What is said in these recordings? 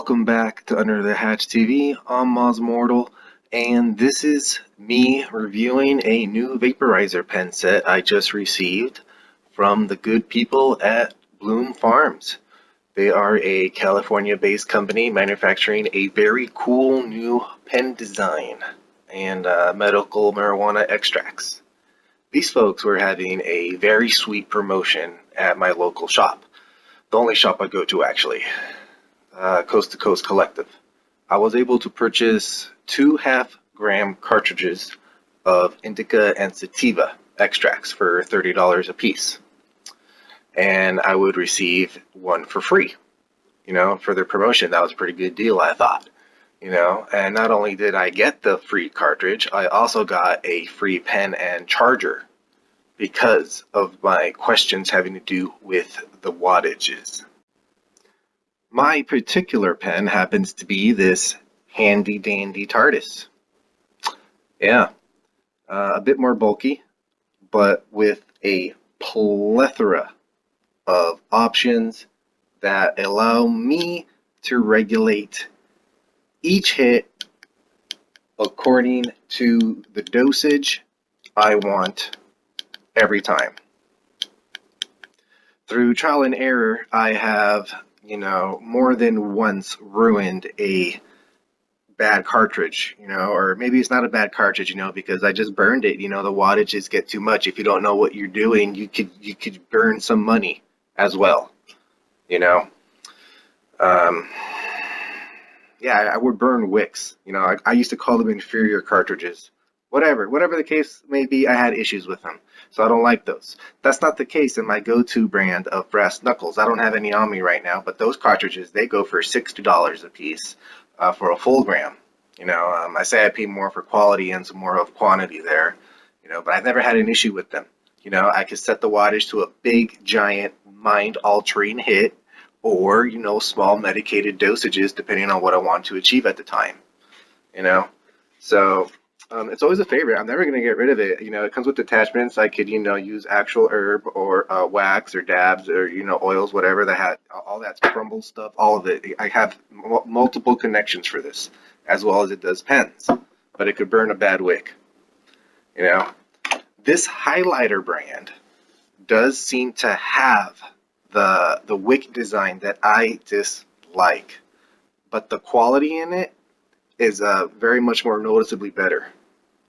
Welcome back to Under the Hatch TV. I'm OzMortaL, and this is me reviewing a new vaporizer pen set I just received from the good people at Bloom Farms. They are a California-based company manufacturing a very cool new pen design and medical marijuana extracts. These folks were having a very sweet promotion at my local shop. The only shop I go to, actually. Coast to Coast Collective. I was able to purchase 2 half-gram cartridges of Indica and Sativa extracts for $30 a piece. And I would receive one for free. For their promotion, that was a pretty good deal, I thought. And not only did I get the free cartridge, I also got a free pen and charger because of my questions having to do with the wattages. My particular pen happens to be this handy dandy TARDIS. Yeah, a bit more bulky, but with a plethora of options that allow me to regulate each hit according to the dosage I want every time. Through trial and error, I have more than once ruined a bad cartridge, or maybe it's not a bad cartridge, because I just burned it. The wattages get too much. If you don't know what you're doing, you could burn some money as well, Yeah, I would burn wicks. I used to call them inferior cartridges. Whatever the case may be, I had issues with them, so I don't like those. That's not the case in my go-to brand of brass knuckles. I don't have any on me right now, but those cartridges, they go for $60 a piece for a full gram. I say I pay more for quality and some more of quantity there, but I've never had an issue with them. I could set the wattage to a big, giant, mind-altering hit, or small medicated dosages depending on what I want to achieve at the time. So it's always a favorite. I'm never going to get rid of it. It comes with attachments. I could use actual herb or wax or dabs or oils, whatever that had all that crumble stuff, all of it. I have multiple connections for this, as well as it does pens, but it could burn a bad wick. This highlighter brand does seem to have the wick design that I dislike, but the quality in it is very much more noticeably better.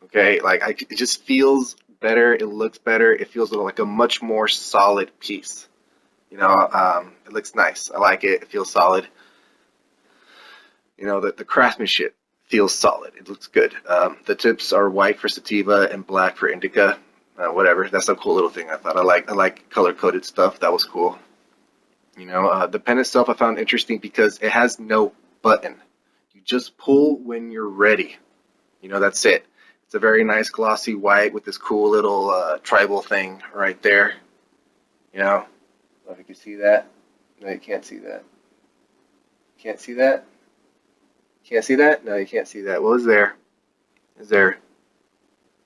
Okay, it just feels better. It looks better. It feels like a much more solid piece. It looks nice. I like it. It feels solid. The craftsmanship feels solid. It looks good. The tips are white for sativa and black for indica. Whatever. That's a cool little thing. I thought I like color-coded stuff. That was cool. The pen itself I found interesting because it has no button. You just pull when you're ready. That's it. It's a very nice glossy white with this cool little tribal thing right there. I don't know if you can see that. No, you can't see that. Can't see that? Can't see that? No, you can't see that. Well, it's there. It's there.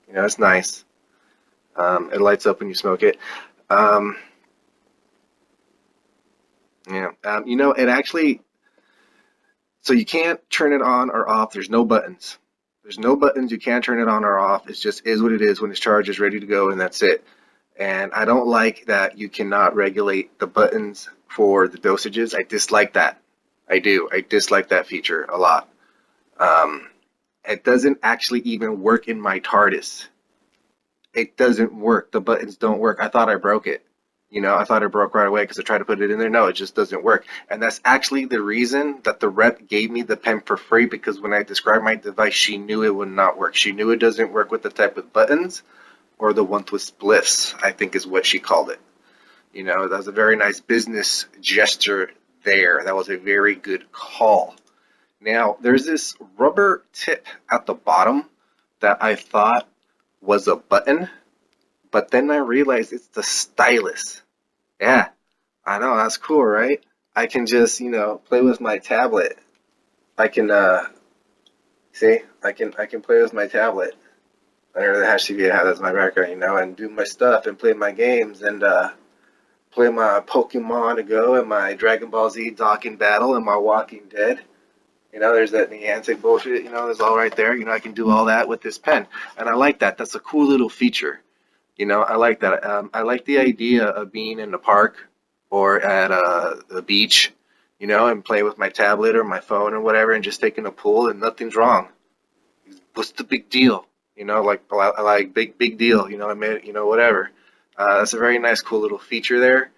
It's nice. It lights up when you smoke it. It actually, so you can't turn it on or off. There's no buttons. There's no buttons. You can't turn it on or off. It just is what it is when it's charged, it's ready to go, and that's it. And I don't like that you cannot regulate the buttons for the dosages. I dislike that. I do. I dislike that feature a lot. It doesn't actually even work in my TARDIS. It doesn't work. The buttons don't work. I thought I broke it. I thought it broke right away because I tried to put it in there. No, it just doesn't work. And that's actually the reason that the rep gave me the pen for free, because when I described my device, she knew it would not work. She knew it doesn't work with the type of buttons or the ones with spliffs, I think is what she called it. That was a very nice business gesture there. That was a very good call. Now, there's this rubber tip at the bottom that I thought was a button, but then I realized it's the stylus. Yeah, I know, that's cool, right? I can just, play with my tablet. I can, see, I can play with my tablet. Under the Hatch TV, that's my background, and do my stuff and play my games and play my Pokemon Go and my Dragon Ball Z Docking Battle and my Walking Dead. You know, there's that Niantic bullshit, you know, there's all right there. You know, I can do all that with this pen. And I like that. That's a cool little feature. You know, I like that. I like the idea of being in the park or at the beach, you know, and playing with my tablet or my phone or whatever and just taking a pull and nothing's wrong. What's the big deal? You know, like I like big deal. You know, I made you know whatever. That's a very nice, cool little feature there,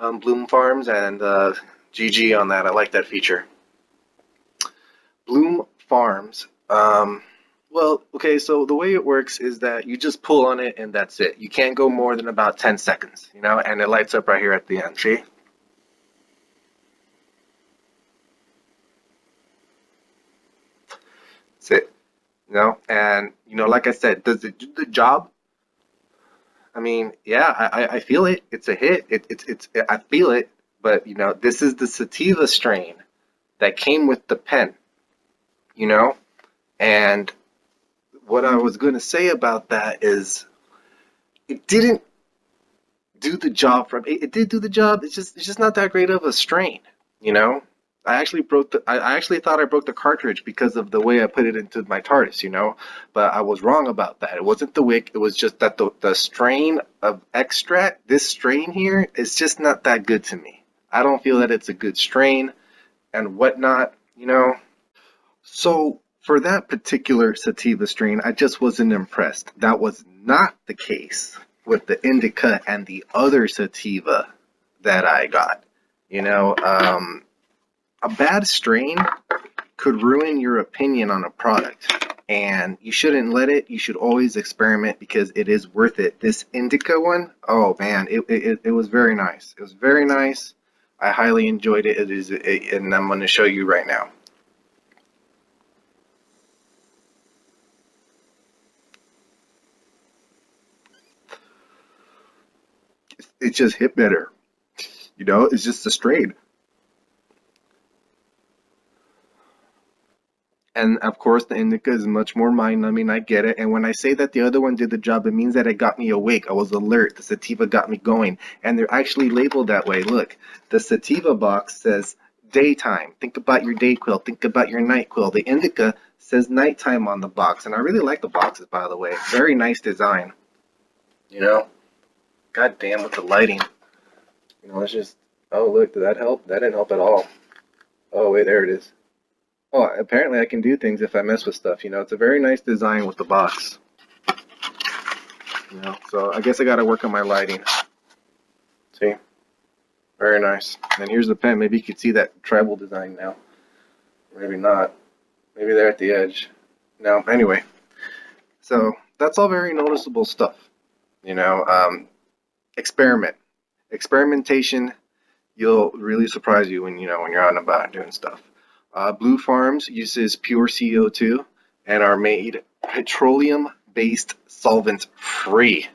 Bloom Farms, and GG on that. I like that feature. Bloom Farms. Well, okay, so the way it works is that you just pull on it and that's it. You can't go more than about 10 seconds, you know, and it lights up right here at the end. See? That's it. You know, and you know, like I said, does it do the job? I mean, yeah, I feel it. It's a hit. I feel it. But you know, this is the sativa strain that came with the pen. You know, and what I was going to say about that is it didn't do the job from it did do the job. It's just not that great of a strain, you know. I actually thought I broke the cartridge because of the way I put it into my TARDIS, you know, but I was wrong about that. It wasn't the wick, it was just that the strain of extract, this strain here is just not that good to me. I don't feel that it's a good strain and whatnot, you know. So for that particular sativa strain, I just wasn't impressed. That was not the case with the indica and the other sativa that I got. You know, a bad strain could ruin your opinion on a product, and you shouldn't let it. You should always experiment because it is worth it. This indica one, oh man, it was very nice. It was very nice. I highly enjoyed it. And I'm going to show you right now. It just hit better. You know, it's just a strain. And of course, the indica is much more mind-numbing. I get it. And when I say that the other one did the job, it means that it got me awake. I was alert. The sativa got me going. And they're actually labeled that way. Look, the sativa box says daytime. Think about your day quill. Think about your night quill. The indica says nighttime on the box. And I really like the boxes, by the way. Very nice design. You know? God damn with the lighting. You know, it's just, oh, look, did that help? That didn't help at all. Oh, wait, there it is. Oh, apparently I can do things if I mess with stuff, you know. It's a very nice design with the box. You know, so I guess I gotta work on my lighting. See? Very nice. And here's the pen. Maybe you could see that tribal design now. Maybe not. Maybe they're at the edge. No, anyway. So that's all very noticeable stuff. You know, experiment. Experimentation, you'll really surprise you when you know when you're out and about doing stuff. Blue Farms uses pure CO2 and are made petroleum-based solvent free.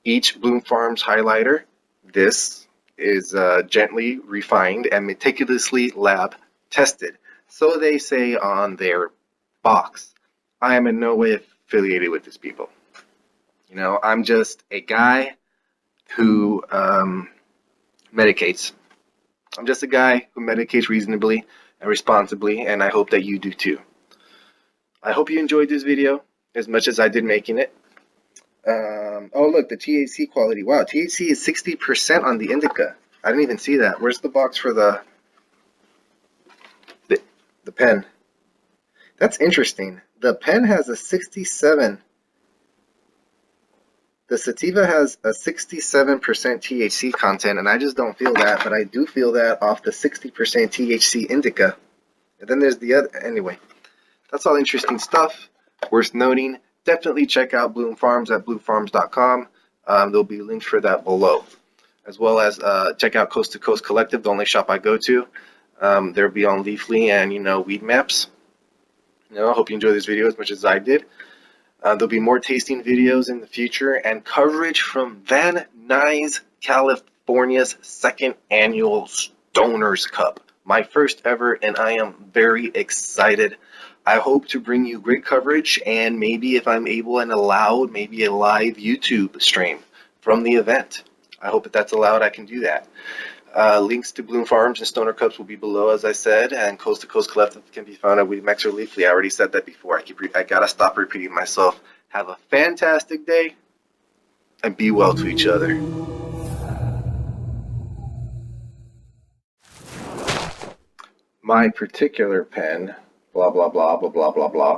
Each Bloom Farms highlighter, this is gently refined and meticulously lab tested. So they say on their box. I am in no way affiliated with these people. You know, I'm just a guy who medicates. I'm just a guy who medicates reasonably and responsibly, and I hope that you do too. I hope you enjoyed this video as much as I did making it. Oh look, the THC quality. Wow, THC is 60% on the indica. I didn't even see that. Where's the box for the pen? That's interesting. The pen has a 67. The sativa has a 67% THC content, and I just don't feel that, but I do feel that off the 60% THC indica. And then there's the other, anyway. That's all interesting stuff, worth noting. Definitely check out Bloom Farms at bluefarms.com. There'll be links for that below. As well as check out Coast to Coast Collective, the only shop I go to. They'll be on Leafly and, you know, Weed Maps. You know, I hope you enjoyed this video as much as I did. There'll be more tasting videos in the future and coverage from Van Nuys, California's 2nd annual Stoners Cup. My first ever, and I am very excited. I hope to bring you great coverage and maybe if I'm able and allowed, maybe a live YouTube stream from the event. I hope that that's allowed. I can do that. Links to Bloom Farms and Stoner Cups will be below, as I said, and Coast to Coast Collective can be found at Weedmax or Leafly. I already said that before. I gotta stop repeating myself. Have a fantastic day, and be well to each other. My particular pen, blah blah blah blah blah blah blah.